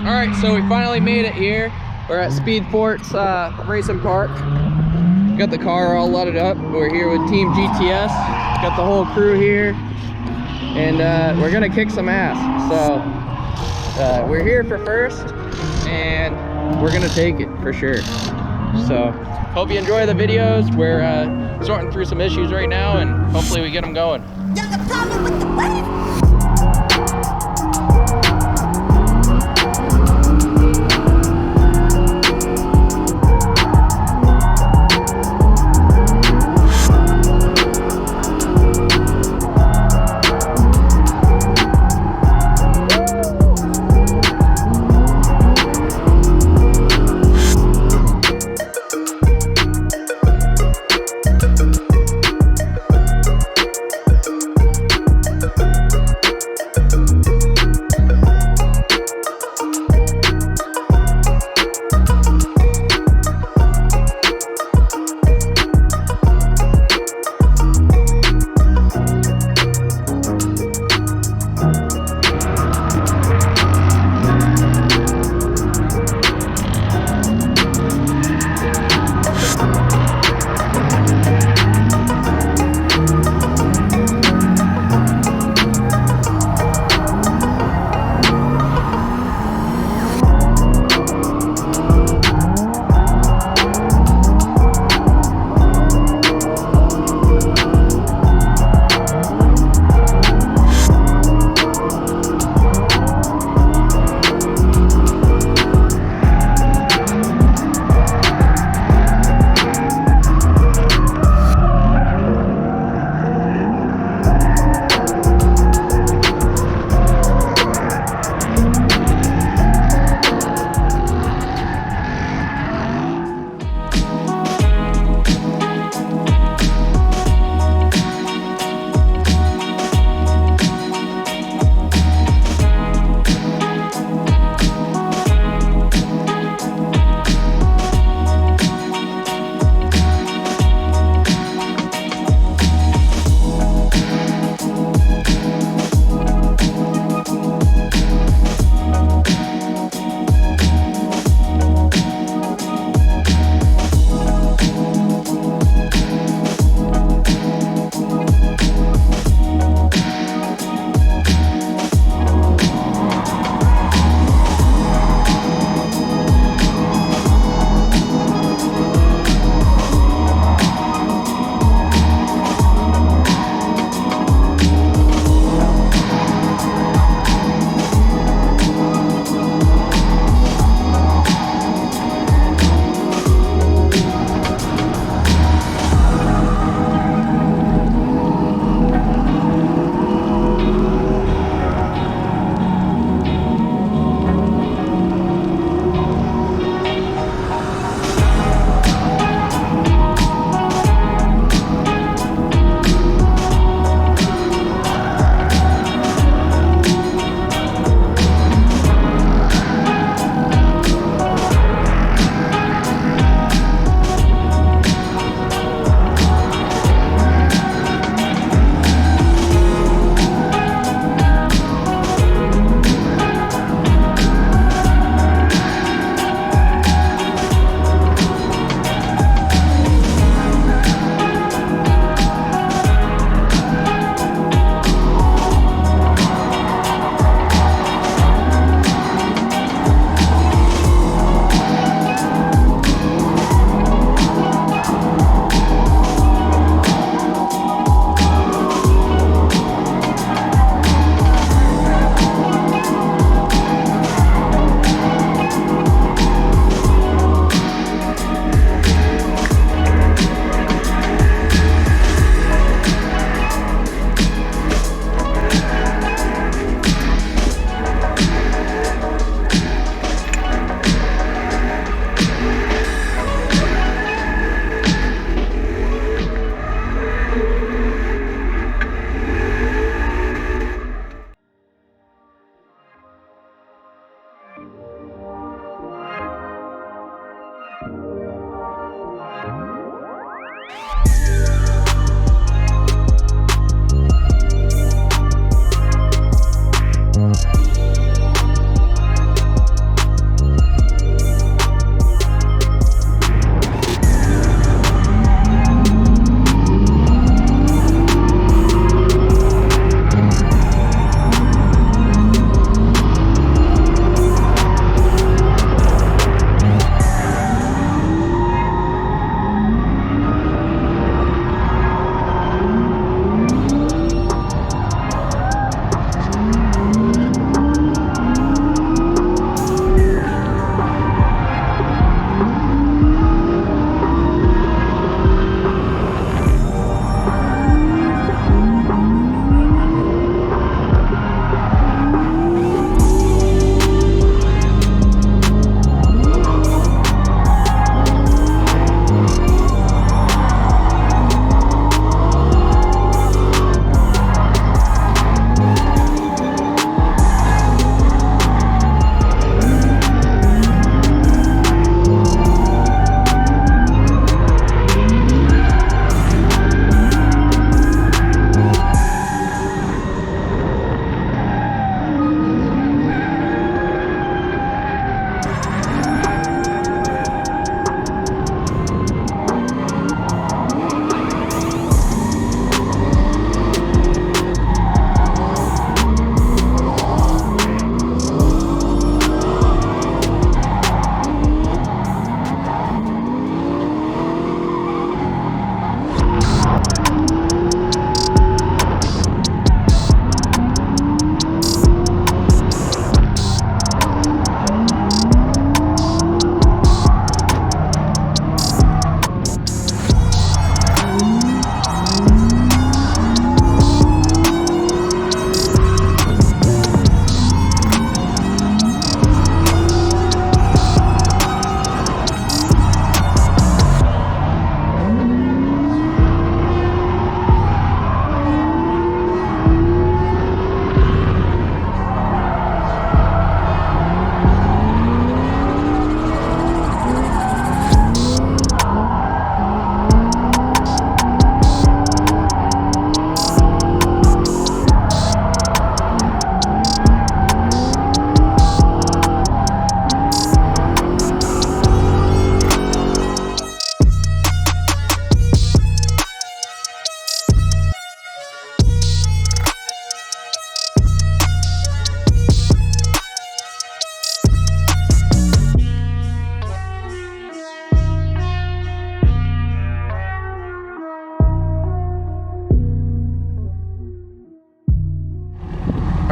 All right, so we finally made it here. We're at Speed Forks Racing Park. Got the car all loaded up. We're here with Team GTS. Got the whole crew here, and we're gonna kick some ass. So we're here for first, and we're gonna take it for sure. So hope you enjoy the videos. We're sorting through some issues right now, and hopefully we get them going. You're the problem with the wave.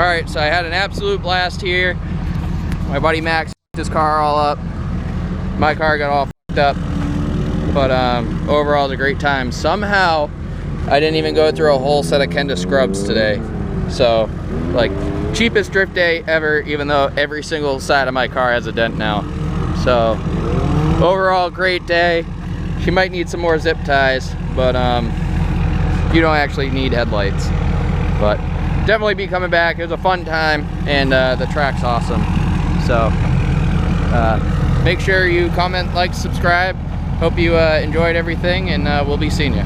All right, so I had an absolute blast here. My buddy Max fucked his car all up. My car got all fucked up. But overall, it's a great time. Somehow, I didn't even go through a whole set of Kenda scrubs today. So, like, cheapest drift day ever, even though every single side of my car has a dent now. So, overall, great day. She might need some more zip ties, but you don't actually need headlights. But definitely be coming back. It was a fun time, and the track's awesome. So, make sure you comment, like, subscribe. Hope you enjoyed everything, and we'll be seeing you.